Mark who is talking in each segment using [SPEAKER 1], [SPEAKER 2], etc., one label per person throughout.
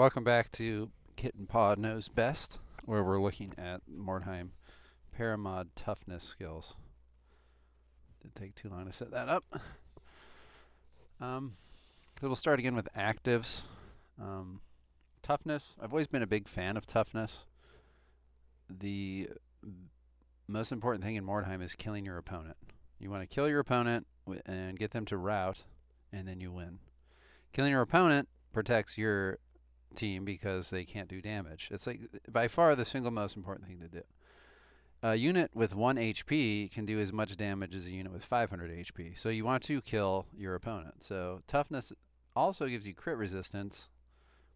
[SPEAKER 1] welcome back to Kitten Paw Knows Best, where we're looking at Mordheim ParaMod toughness skills. Didn't take too long to set that up. So we'll start again with actives. Toughness. I've always been a big fan of toughness. The most important thing in Mordheim is killing your opponent. You want to kill your opponent and get them to rout, and then you win. Killing your opponent protects your team because they can't do damage. It's like by far the single most important thing to do. A unit with 1 HP can do as much damage as a unit with 500 HP. So you want to kill your opponent. So toughness also gives you crit resistance,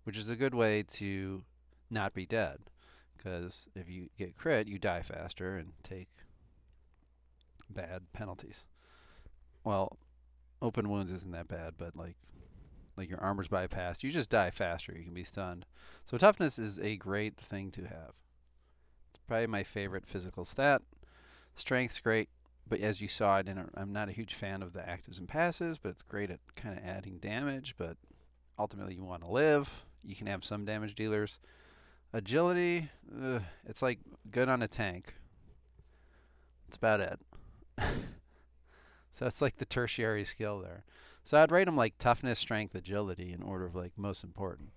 [SPEAKER 1] which is a good way to not be dead. Because if you get crit, you die faster and take bad penalties. Well, open wounds isn't that bad, but like your armor's bypassed, you just die faster. You can be stunned. So toughness is a great thing to have. It's probably my favorite physical stat. Strength's great, but as you saw, I'm not a huge fan of the actives and passives, but it's great at kind of adding damage, but ultimately you want to live. You can have some damage dealers. Agility, it's like good on a tank. That's about it. So it's like the tertiary skill there. So I'd rate them like toughness, strength, agility in order of like most important.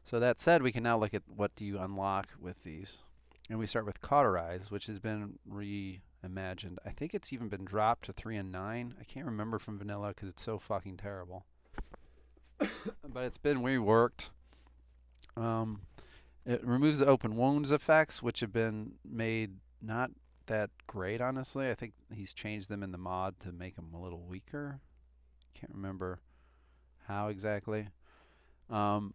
[SPEAKER 1] So that said, we can now look at what do you unlock with these. And we start with Cauterize, which has been reimagined. I think it's even been dropped to 3 and 9. I can't remember from vanilla because it's so fucking terrible. But it's been reworked. It removes the open wounds effects, which have been made not that great, honestly. I think he's changed them in the mod to make them a little weaker. Can't remember how exactly. And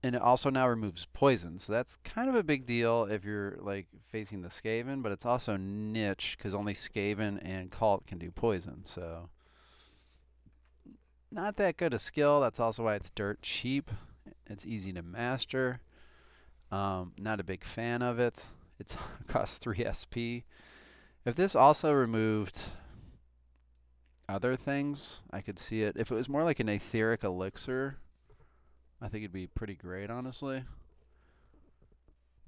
[SPEAKER 1] it also now removes poison, so that's kind of a big deal if you're like facing the Skaven, but it's also niche because only Skaven and Cult can do poison, so not that good a skill. That's also why it's dirt cheap. It's easy to master. Not a big fan of it. It costs 3 SP. If this also removed other things, I could see it. If it was more like an etheric elixir, I think it'd be pretty great, honestly.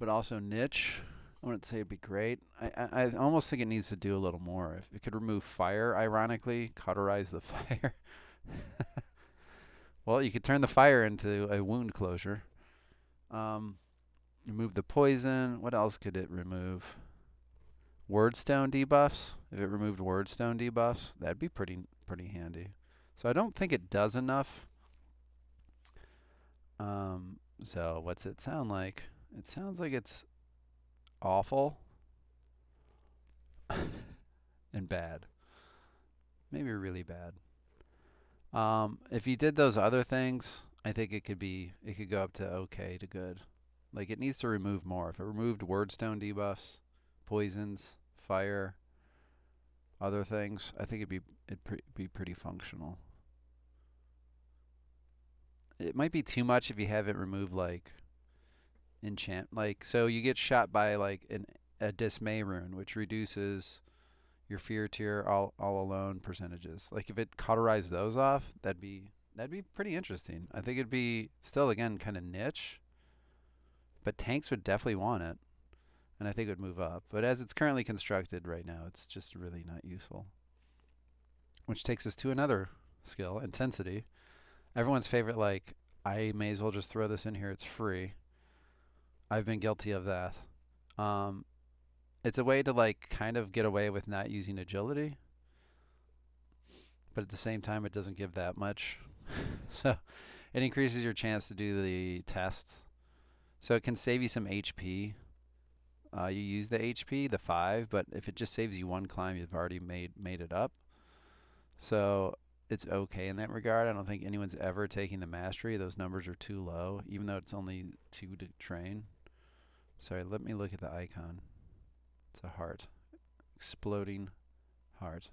[SPEAKER 1] But also niche, I wouldn't say it'd be great. I almost think it needs to do a little more. If it could remove fire, ironically, cauterize the fire. Well, you could turn the fire into a wound closure. Remove the poison. What else could it remove? Wordstone debuffs. If it removed wordstone debuffs, that'd be pretty handy. So I don't think it does enough. So what's it sound like? It sounds like it's awful and bad. Maybe really bad. If you did those other things, I think it could go up to okay to good. Like it needs to remove more. If it removed wordstone debuffs, poisons, fire, other things, I think it'd be pretty functional. It might be too much if you have it remove like enchant, like so you get shot by like a dismay rune, which reduces your fear tier all alone percentages. Like if it cauterized those off, that'd be pretty interesting. I think it'd be still again kind of niche, but tanks would definitely want it, and I think it would move up. But as it's currently constructed right now, it's just really not useful. Which takes us to another skill, intensity. Everyone's favorite, like, I may as well just throw this in here, it's free. I've been guilty of that. It's a way to like kind of get away with not using agility, but at the same time it doesn't give that much. So it increases your chance to do the tests. So it can save you some HP. You use the HP, the 5, but if it just saves you 1 climb, you've already made it up. So it's okay in that regard. I don't think anyone's ever taking the mastery. Those numbers are too low, even though it's only 2 to train. Sorry, let me look at the icon. It's a heart. Exploding heart.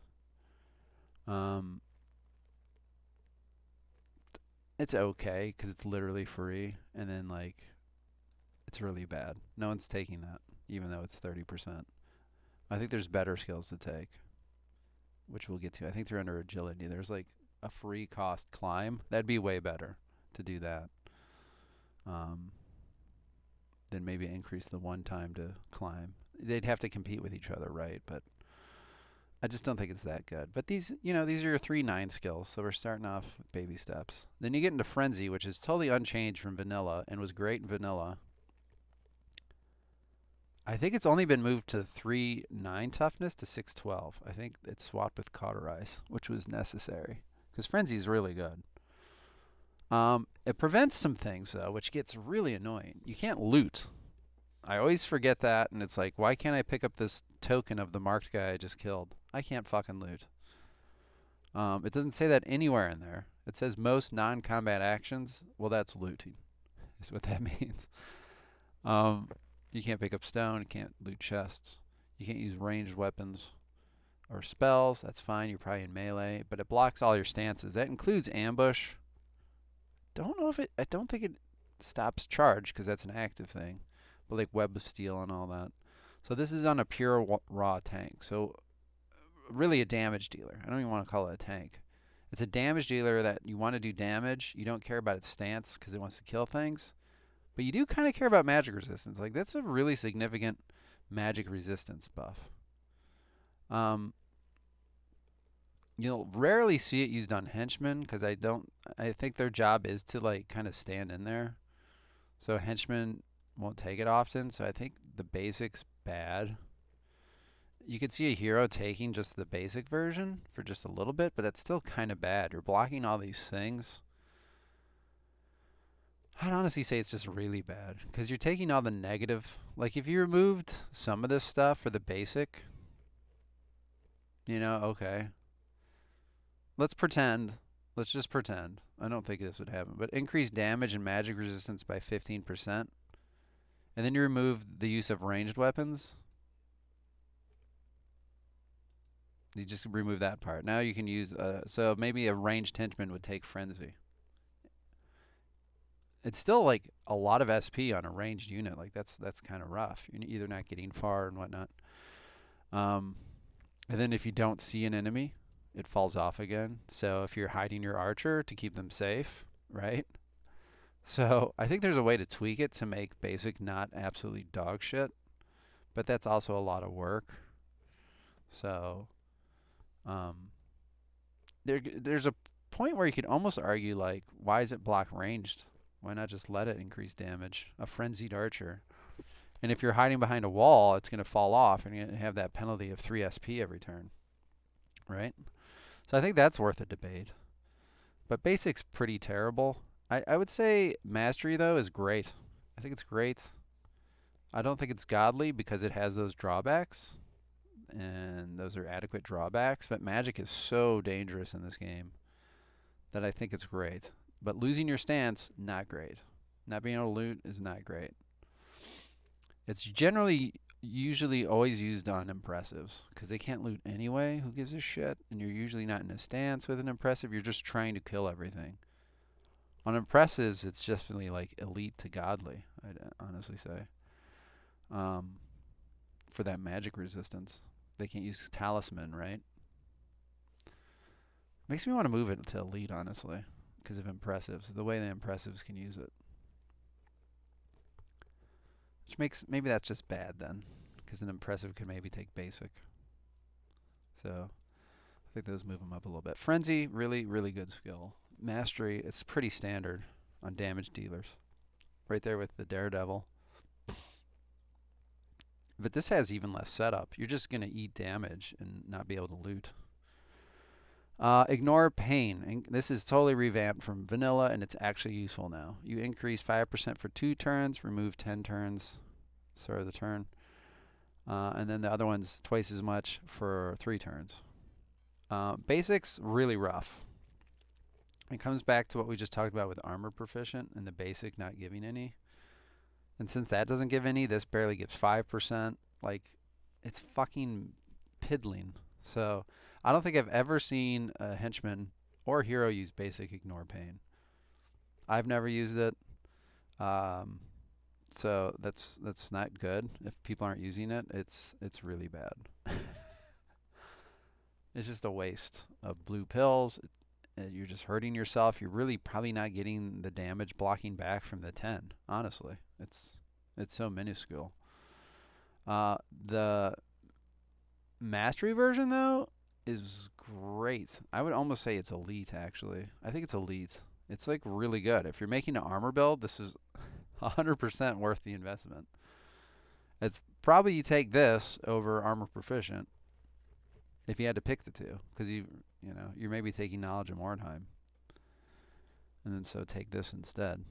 [SPEAKER 1] It's okay because it's literally free, and then like it's really bad. No one's taking that, even though it's 30%. I think there's better skills to take, which we'll get to. I think they're under agility. There's like a free cost climb. That'd be way better to do that. Um, then maybe increase the one time to climb. They'd have to compete with each other, right? But I just don't think it's that good. But these, these are your 3-9 skills, so we're starting off with baby steps. Then you get into Frenzy, which is totally unchanged from Vanilla and was great in Vanilla. I think it's only been moved to 3-9 toughness to 6-12. I think it's swapped with Cauterize, which was necessary because Frenzy is really good. It prevents some things though, which gets really annoying. You can't loot. I always forget that, and it's like, why can't I pick up this token of the marked guy I just killed? I can't fucking loot. It doesn't say that anywhere in there. It says most non-combat actions. Well, that's looting, is what that means. You can't pick up stone. You can't loot chests. You can't use ranged weapons or spells. That's fine. You're probably in melee, but it blocks all your stances. That includes ambush. I don't think it stops charge because that's an active thing, but like web of steel and all that. So this is on a pure raw tank. So really a damage dealer. I don't even want to call it a tank. It's a damage dealer that you want to do damage. You don't care about its stance because it wants to kill things, but you do kind of care about magic resistance. Like that's a really significant magic resistance buff. You'll rarely see it used on henchmen because I think their job is to like kind of stand in there. So henchmen won't take it often. So I think the basic's bad. You could see a hero taking just the basic version for just a little bit, but that's still kind of bad. You're blocking all these things. I'd honestly say it's just really bad because you're taking all the negative. Like if you removed some of this stuff for the basic, okay. Let's pretend. Let's just pretend. I don't think this would happen, but increase damage and magic resistance by 15%. And then you remove the use of ranged weapons. You just remove that part. Now you can use, so maybe a ranged henchman would take Frenzy. It's still like a lot of SP on a ranged unit. Like that's kind of rough. You're either not getting far and whatnot. And then if you don't see an enemy, it falls off again. So if you're hiding your archer to keep them safe, right? So I think there's a way to tweak it to make basic not absolutely dog shit, but that's also a lot of work. So there's a point where you could almost argue like, why is it block ranged? Why not just let it increase damage? A frenzied archer. And if you're hiding behind a wall, it's going to fall off and you're going to have that penalty of 3 SP every turn, right? So I think that's worth a debate. But basic's pretty terrible. I would say mastery, though, is great. I think it's great. I don't think it's godly because it has those drawbacks. And those are adequate drawbacks. But magic is so dangerous in this game that I think it's great. But losing your stance, not great. Not being able to loot is not great. It's usually always used on impressives because they can't loot anyway. Who gives a shit? And you're usually not in a stance with an impressive. You're just trying to kill everything. On impressives, it's just really like elite to godly, I'd honestly say. For that magic resistance. They can't use talisman, right? Makes me want to move it to elite, honestly, because of impressives. The way the impressives can use it. Which makes, maybe that's just bad then, because an impressive could maybe take basic. So I think those move them up a little bit. Frenzy, really, really good skill. Mastery, it's pretty standard on damage dealers. Right there with the Daredevil. But this has even less setup. You're just going to eat damage and not be able to loot. Ignore pain. And this is totally revamped from vanilla, and it's actually useful now. You increase 5% for 2 turns, remove 10 turns, start of the turn. And then the other one's twice as much for 3 turns. Basics, really rough. It comes back to what we just talked about with armor proficient and the basic not giving any. And since that doesn't give any, this barely gives 5%. Like, it's fucking piddling. So I don't think I've ever seen a henchman or hero use basic ignore pain. I've never used it. So that's not good. If people aren't using it, it's really bad. It's just a waste of blue pills. you're just hurting yourself. You're really probably not getting the damage blocking back from the 10. Honestly, it's so minuscule. The mastery version though is great. I would almost say it's elite actually. I think it's elite. It's like really good. If you're making an armor build, this is 100% worth the investment. It's probably you take this over armor proficient if you had to pick the two, because you're maybe taking knowledge of Mordheim, and then so take this instead.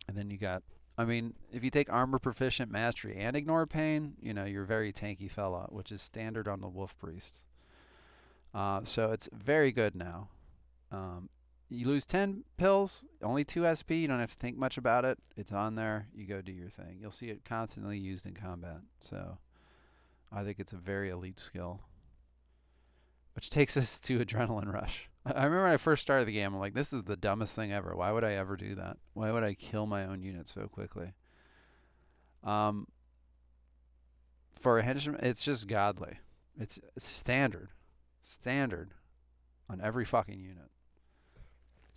[SPEAKER 1] And then you got, I mean, if you take armor proficient, mastery, and ignore pain, you're a very tanky fella, which is standard on the wolf priests. So it's very good now. You lose 10 pills, only 2 SP. You don't have to think much about it. It's on there. You go do your thing. You'll see it constantly used in combat. So I think it's a very elite skill. Which takes us to Adrenaline Rush. I remember when I first started the game, I'm like, this is the dumbest thing ever. Why would I ever do that? Why would I kill my own unit so quickly? For a henchman, it's just godly. It's standard. Standard on every fucking unit.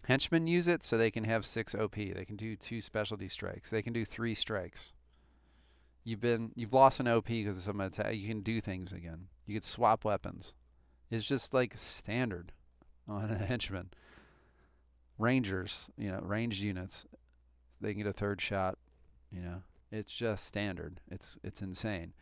[SPEAKER 1] Henchmen use it so they can have 6 OP. They can do 2 specialty strikes. They can do 3 strikes. You've lost an OP because of some attack. You can do things again. You could swap weapons. It's just like standard on a henchman. Rangers, ranged units, they can get a 3rd shot. It's just standard. It's insane.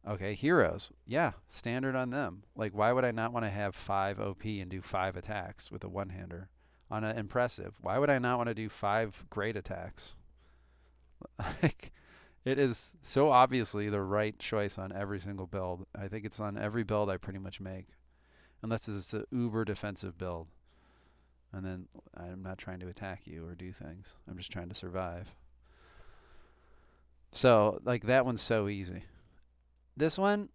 [SPEAKER 1] Okay, heroes, yeah, standard on them. Like, why would I not want to have 5 OP and do 5 attacks with a one-hander? On an impressive, why would I not want to do 5 great attacks? Like, it is so obviously the right choice on every single build. I think it's on every build I pretty much make, unless it's an uber defensive build. And then I'm not trying to attack you or do things. I'm just trying to survive. So, like, that one's so easy. This one,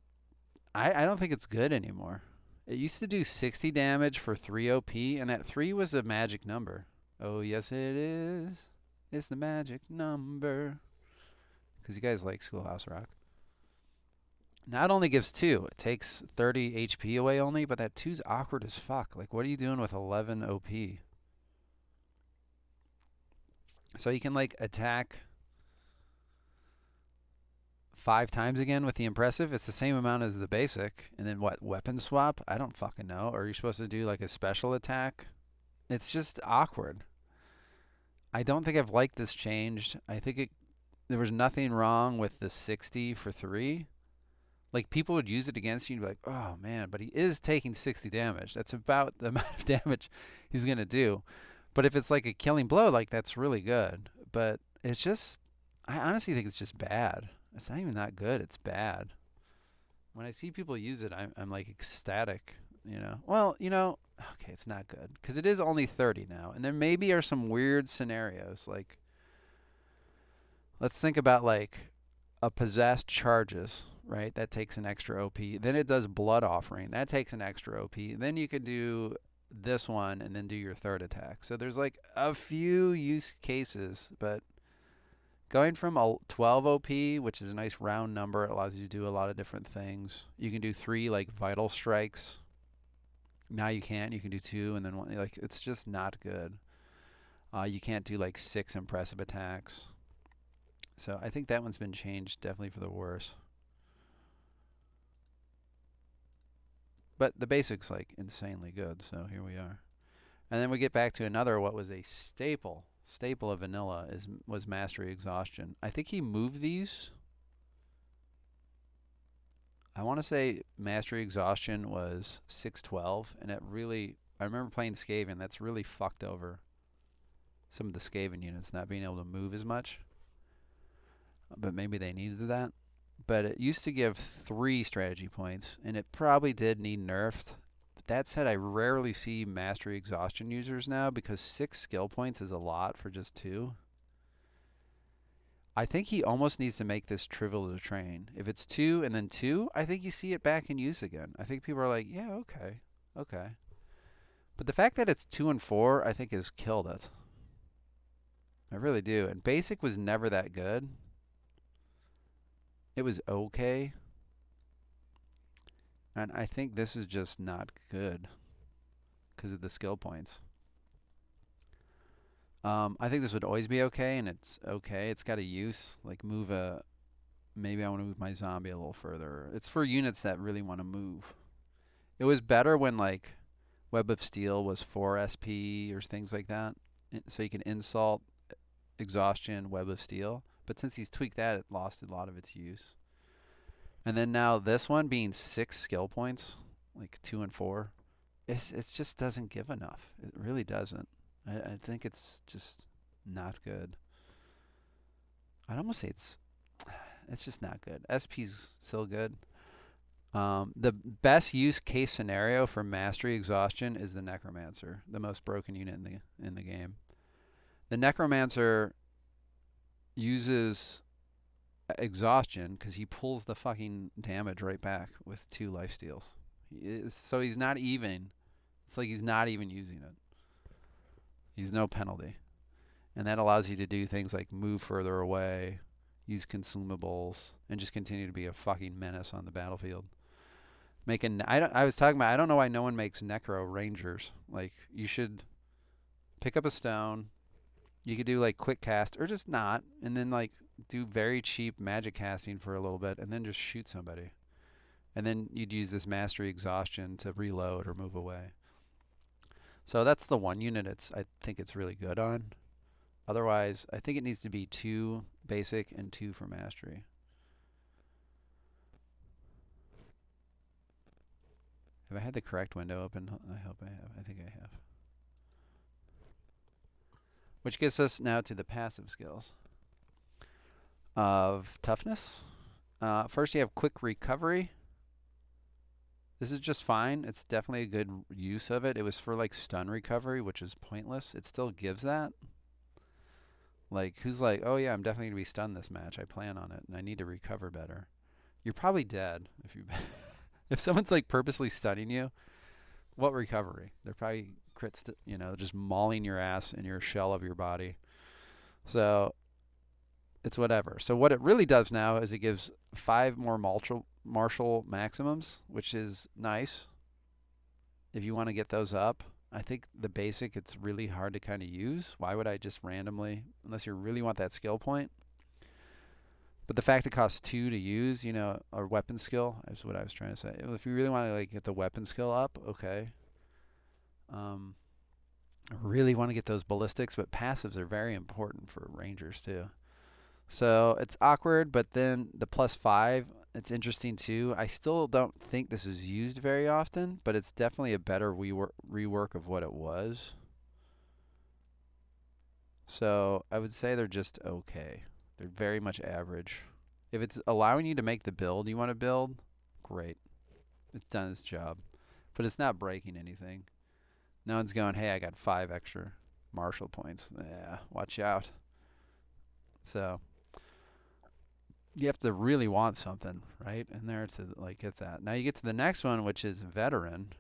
[SPEAKER 1] I don't think it's good anymore. It used to do 60 damage for 3 OP, and that 3 was a magic number. Oh, yes, it is. It's the magic number. Because you guys like Schoolhouse Rock. Now it only gives 2. It takes 30 HP away only, but that 2's awkward as fuck. Like, what are you doing with 11 OP? So you can, like, attack 5 times again with the impressive. It's the same amount as the basic. And then what, weapon swap? I don't fucking know. Or are you supposed to do like a special attack? It's just awkward. I don't think I've liked this changed. I think there was nothing wrong with the 60 for 3. Like, people would use it against you and be like, oh man, but he is taking 60 damage. That's about the amount of damage he's going to do. But if it's like a killing blow, like, that's really good. But it's just, I honestly think it's just bad. It's not even that good. It's bad. When I see people use it, I'm like ecstatic, Well, okay, it's not good because it is only 30 now. And there maybe are some weird scenarios. Like, let's think about like a possessed charges, right? That takes an extra OP. Then it does blood offering. That takes an extra OP. Then you could do this one and then do your 3rd attack. So there's like a few use cases, but going from a 12 OP, which is a nice round number, it allows you to do a lot of different things. You can do 3 like vital strikes. Now you can't. You can do 2 and then 1. Like, it's just not good. You can't do like 6 impressive attacks. So I think that one's been changed definitely for the worse. But the basic's like insanely good, so here we are. And then we get back to another, what was a staple of vanilla was Mastery Exhaustion. I think he moved these. I want to say Mastery Exhaustion was 612, and it really, I remember playing Skaven, that's really fucked over some of the Skaven units, not being able to move as much. But maybe they needed that. But it used to give 3 strategy points, and it probably did need nerfed. That said, I rarely see Mastery Exhaustion users now because 6 skill points is a lot for just 2. I think he almost needs to make this trivial to train. If it's 2 and then 2, I think you see it back in use again. I think people are like, yeah, okay. But the fact that it's 2 and 4, I think has killed it. I really do. And basic was never that good. It was okay. And I think this is just not good. because of the skill points. I think this would always be okay, and it's okay. It's got a use, like maybe I want to move my zombie a little further. It's for units that really want to move. It was better when like Web of Steel was 4 SP or things like that, so you can insult, exhaustion, Web of Steel. But since he's tweaked that, it lost a lot of its use. And then now this one being 6 skill points, like 2 and 4, it just doesn't give enough. It really doesn't. I think it's just not good. I'd almost say it's just not good. SP's still good. The best use case scenario for mastery exhaustion is the Necromancer, the most broken unit in the game. The Necromancer uses exhaustion because he pulls the fucking damage right back with 2 lifesteals. So he's not even. It's like he's not even using it. He's no penalty. And that allows you to do things like move further away, use consumables, and just continue to be a fucking menace on the battlefield. I was talking about, I don't know why no one makes Necro Rangers. Like, you should pick up a stone. You could do like quick cast, or just not, and then like do very cheap magic casting for a little bit, and then just shoot somebody. And then you'd use this mastery exhaustion to reload or move away. So that's the one unit I think it's really good on. Otherwise, I think it needs to be 2 basic and 2 for mastery. Have I had the correct window open? I hope I have. I think I have. Which gets us now to the passive skills of Toughness. First, you have quick recovery. This is just fine. It's definitely a good use of it. It was for like stun recovery, which is pointless. It still gives that. Like, who's like, oh yeah, I'm definitely going to be stunned this match. I plan on it, and I need to recover better. You're probably dead if you if someone's like purposely stunning you. What recovery? They're probably crits, just mauling your ass in your shell of your body. So it's whatever. So what it really does now is it gives 5 more martial maximums, which is nice if you want to get those up. I think the basic, it's really hard to kind of use. Why would I just randomly, unless you really want that skill point? But the fact it costs 2 to use, or weapon skill, is what I was trying to say. If you really want to like get the weapon skill up, okay. I really want to get those ballistics, but passives are very important for rangers too. So it's awkward, but then the +5, it's interesting too. I still don't think this is used very often, but it's definitely a better rework of what it was. So I would say they're just okay. They're very much average. If it's allowing you to make the build you want to build, great. It's done its job. But it's not breaking anything. No one's going, hey, I got 5 extra martial points. Yeah, watch out. So you have to really want something, right? In there to like get that. Now you get to the next one, which is veteran.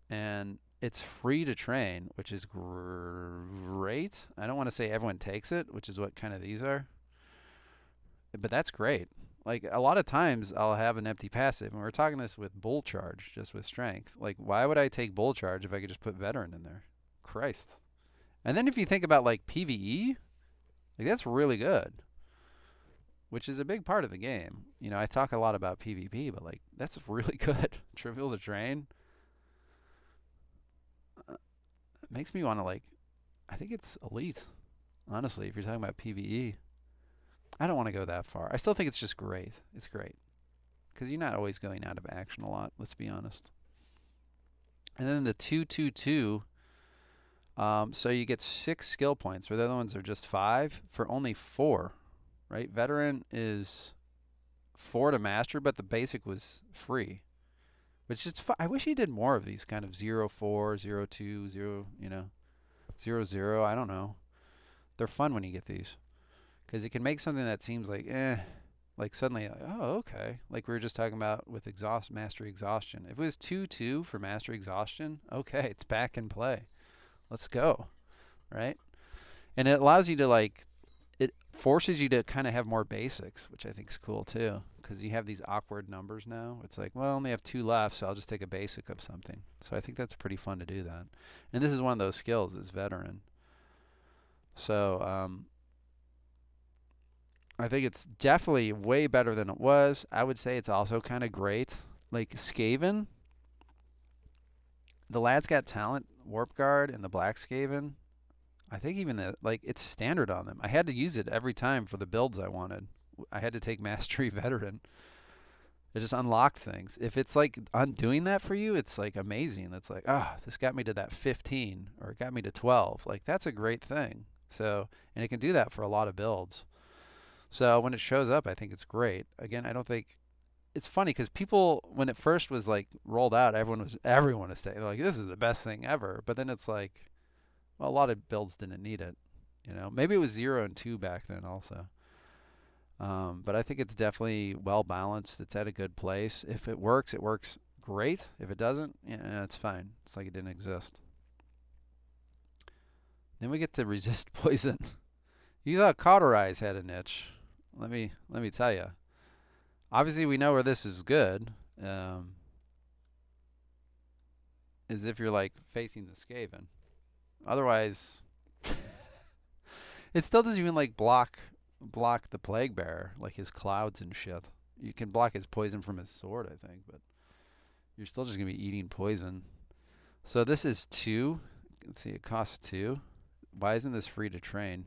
[SPEAKER 1] And it's free to train, which is great. I don't want to say everyone takes it, which is what kind of these are. But that's great. Like, a lot of times I'll have an empty passive, and we're talking this with bull charge, just with strength. Like, why would I take bull charge if I could just put veteran in there? Christ. And then if you think about like PvE, like that's really good, which is a big part of the game. I talk a lot about PvP, but like that's really good. Trivial to train. It makes me want to I think it's elite, honestly, if you're talking about PvE. I don't want to go that far. I still think it's just great. It's great. Because you're not always going out of action a lot, let's be honest. And then the 2-2-2, so you get 6 skill points, where the other ones are just 5 for only 4, right? Veteran is 4 to master, but the basic was free. Which is I wish he did more of these kind of 0-4, 0-2, 0, 0-0. I don't know. They're fun when you get these. Because it can make something that seems like, like suddenly, oh, okay. Like we were just talking about with mastery exhaustion. If it was 2-2 for mastery exhaustion, okay, it's back in play. Let's go, right? And it allows you to it forces you to kind of have more basics, which I think is cool too. because you have these awkward numbers now. It's like, well, I only have 2 left, so I'll just take a basic of something. So I think that's pretty fun to do that. And this is one of those skills, is veteran. So I think it's definitely way better than it was. I would say it's also kind of great. Like Skaven, the Lad's Got Talent Warp Guard and the Black Skaven, I think even like it's standard on them. I had to use it every time for the builds I wanted. I had to take Mastery Veteran. It just unlocked things. If it's like undoing that for you, it's like amazing. It's like, this got me to that 15 or it got me to 12. Like that's a great thing. So, and it can do that for a lot of builds. So when it shows up, I think it's great. Again, I don't think it's funny because people, when it first was like rolled out, everyone was saying like, this is the best thing ever. But then it's like, well, a lot of builds didn't need it. You know, maybe it was 0 and 2 back then also. But I think it's definitely well balanced. It's at a good place. If it works great. If it doesn't, yeah, it's fine. It's like it didn't exist. Then we get to resist poison. You thought Cauterize had a niche. Let me tell you. Obviously, we know where this is good. Is if you're like facing the Skaven. Otherwise, it still doesn't even like block the Plague Bearer, like his clouds and shit. You can block his poison from his sword, I think, but you're still just gonna be eating poison. So this is 2. Let's see, it costs 2. Why isn't this free to train?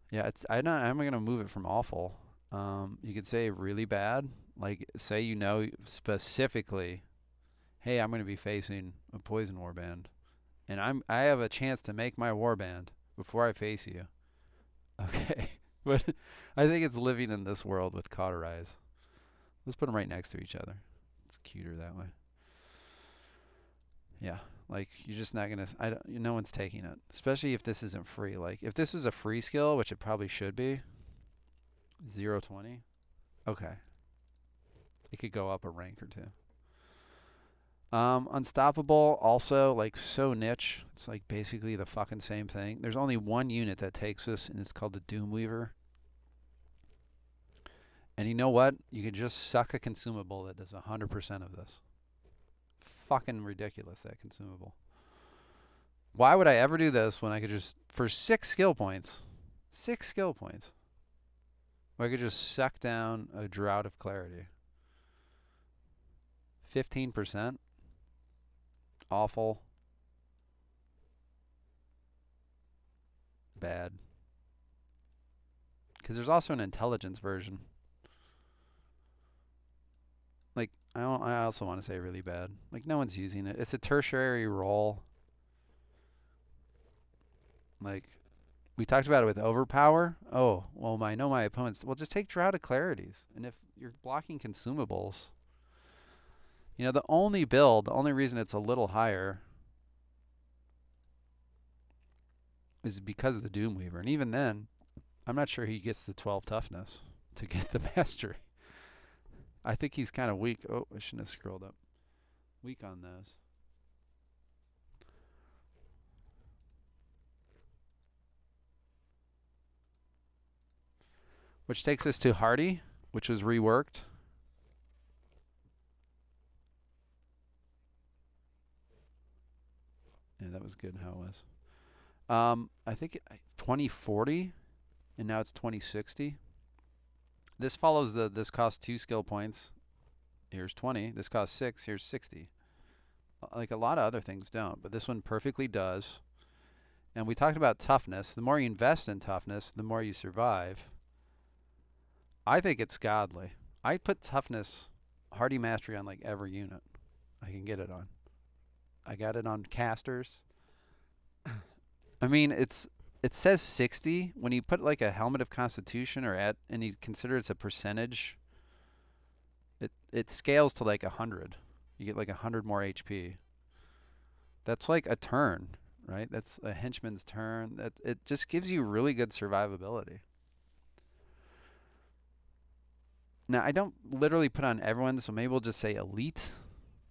[SPEAKER 1] Yeah, I'm gonna move it from awful. You could say really bad. Like say you know specifically, hey, I'm gonna be facing a poison warband, and I have a chance to make my warband before I face you. Okay, but I think it's living in this world with Cauterize. Let's put them right next to each other. It's cuter that way. Yeah, like you're just not gonna. No one's taking it, especially if this isn't free. Like if this was a free skill, which it probably should be. 0-20. Okay, it could go up a rank or 2. Unstoppable, also like so niche. It's like basically the fucking same thing. There's only one unit that takes this, and it's called the Doomweaver. And you know what? You can just suck a consumable that does 100% of this. Fucking ridiculous, that consumable. Why would I ever do this when I could just, for 6 skill points, I could just suck down a Drought of Clarity. 15%. Awful. Bad. Because there's also an intelligence version. Like, I also want to say really bad. Like, no one's using it. It's a tertiary role. Like, we talked about it with Overpower. Oh, well, I know my opponents. Well, just take Drought of Clarities. And if you're blocking consumables, you know, the only reason it's a little higher is because of the Doomweaver. And even then, I'm not sure he gets the 12 toughness to get the mastery. I think he's kind of weak. Oh, I shouldn't have scrolled up. Weak on those. Which takes us to Hardy, which was reworked. Yeah, that was good how it was. I think 2040, and now it's 2060. This follows this costs 2 skill points. Here's 20. This costs 6. Here's 60. Like a lot of other things don't, but this one perfectly does. And we talked about toughness. The more you invest in toughness, the more you survive. I think it's godly. I put toughness, Hardy Mastery on like every unit I can get it on. I got it on casters. I mean, it says 60 when you put like a Helmet of Constitution and you consider it's a percentage. It scales to like 100. You get like 100 more HP. That's like a turn, right? That's a henchman's turn. It just gives you really good survivability. Now, I don't literally put on everyone, so maybe we'll just say elite.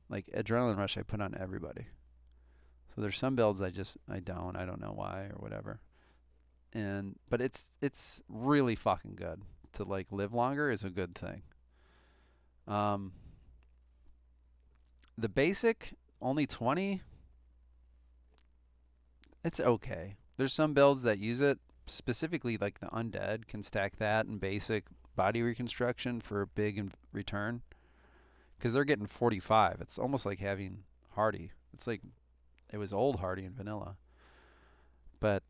[SPEAKER 1] Like Adrenaline Rush, I put on everybody. So there's some builds I don't know why or whatever. But it's really fucking good. to like live longer is a good thing. Um, the basic only 20. It's okay. There's some builds that use it, specifically like the undead can stack that and basic body reconstruction for a big return because they're getting 45. It's almost like having Hardy. It's like it was old Hardy in vanilla. But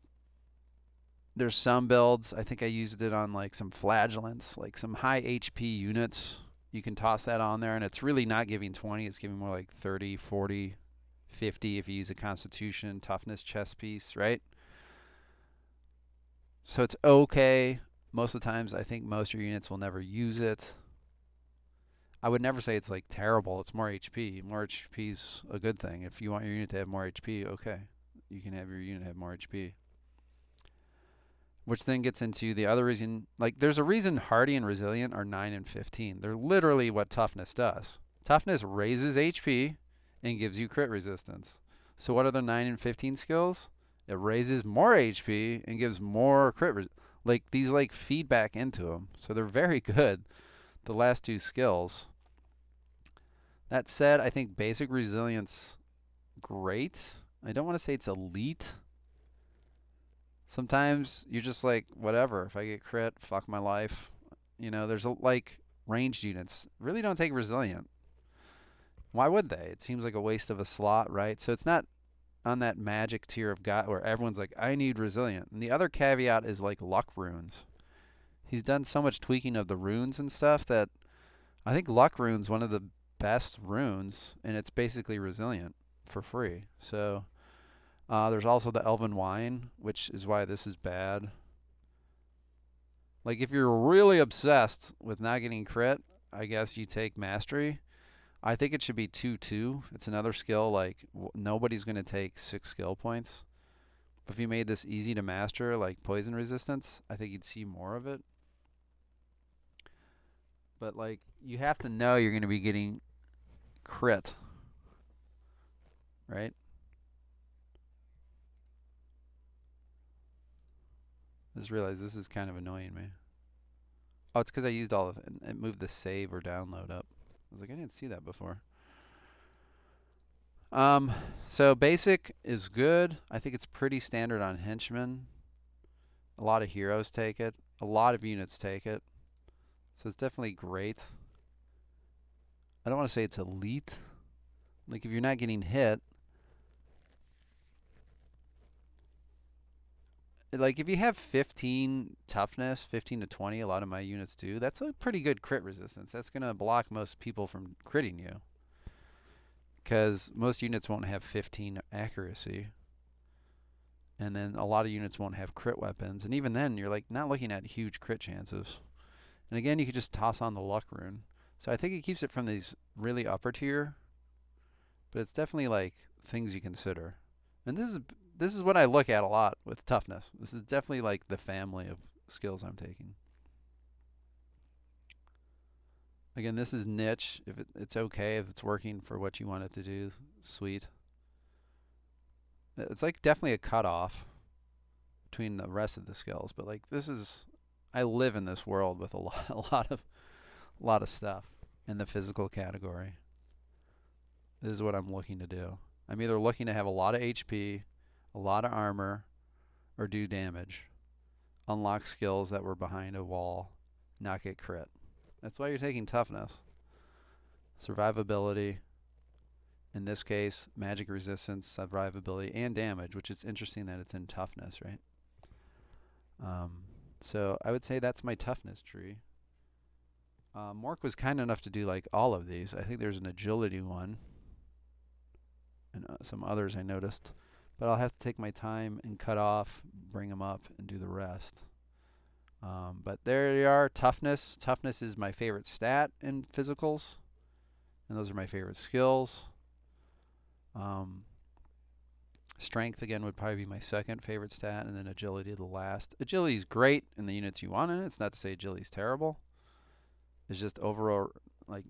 [SPEAKER 1] there's some builds. I think I used it on like some flagellants, like some high HP units. You can toss that on there, and it's really not giving 20. It's giving more like 30, 40, 50 if you use a Constitution, Toughness chest piece, right? So it's okay. Most of the times, I think most of your units will never use it. I would never say it's like terrible. It's more HP. More HP is a good thing. If you want your unit to have more HP, okay. You can have your unit have more HP. Which then gets into the other reason. Like, there's a reason Hardy and Resilient are 9 and 15. They're literally what Toughness does. Toughness raises HP and gives you crit resistance. So what are the 9 and 15 skills? It raises more HP and gives more crit. Like, these like feedback into them. So they're very good, the last two skills. That said, I think basic resilience, great. I don't want to say it's elite. Sometimes you're just like, whatever. If I get crit, fuck my life. You know, there's like ranged units really don't take resilient. Why would they? It seems like a waste of a slot, right? So it's not on that magic tier of God where everyone's like, I need resilient. And the other caveat is like luck runes. He's done so much tweaking of the runes and stuff that I think luck rune's one of the best runes, and it's basically resilient for free. So there's also the Elven Wine, which is why this is bad. Like, if you're really obsessed with not getting crit, I guess you take Mastery. I think it should be 2-2. It's another skill, like, nobody's going to take 6 skill points. But if you made this easy to master, like Poison Resistance, I think you'd see more of it. But, like, you have to know you're going to be getting crit, right? I just realized this is kind of annoying me. Oh, it's because I used all of it. It moved the save or download up. I was like, I didn't see that before. So basic is good. I think it's pretty standard on henchmen. A lot of heroes take it. A lot of units take it. So it's definitely great. I don't want to say it's elite. Like, if you're not getting hit, like if you have 15 toughness, 15 to 20, a lot of my units do, that's a pretty good crit resistance. That's going to block most people from critting you. Because most units won't have 15 accuracy. And then a lot of units won't have crit weapons. And even then, you're like not looking at huge crit chances. And again, you could just toss on the luck rune. So I think it keeps it from these really upper tier. But it's definitely like things you consider. And this is what I look at a lot with toughness. This is definitely like the family of skills I'm taking. Again, this is niche. If it's okay, if it's working for what you want it to do, sweet. It's like definitely a cutoff between the rest of the skills, but like this is, I live in this world with a lot of stuff in the physical category. This is what I'm looking to do. I'm either looking to have a lot of HP, a lot of armor, or do damage. Unlock skills that were behind a wall, not get crit. That's why you're taking toughness. Survivability. In this case, magic resistance, survivability, and damage, which is interesting that it's in toughness, right? So I would say that's my toughness tree. Mork was kind enough to do like all of these. I think there's an agility one and some others I noticed. But I'll have to take my time and cut off, bring them up, and do the rest. But there they are, toughness. Toughness is my favorite stat in physicals. And those are my favorite skills. Strength, again, would probably be my second favorite stat, and then agility the last. Agility is great in the units you want in it. It's not to say agility is terrible. It's just overall, like,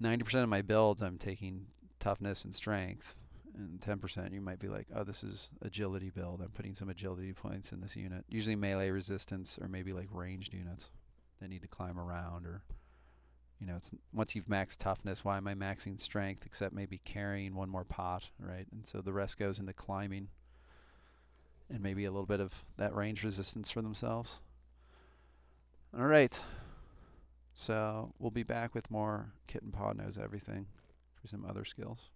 [SPEAKER 1] 90% of my builds I'm taking toughness and strength. And 10%, you might be like, oh, this is agility build. I'm putting some agility points in this unit. Usually melee resistance, or maybe like ranged units that need to climb around, or it's once you've maxed toughness, why am I maxing strength except maybe carrying one more pot, right? And so the rest goes into climbing and maybe a little bit of that range resistance for themselves. All right. So we'll be back with more Kit and Paw Knows Everything for some other skills.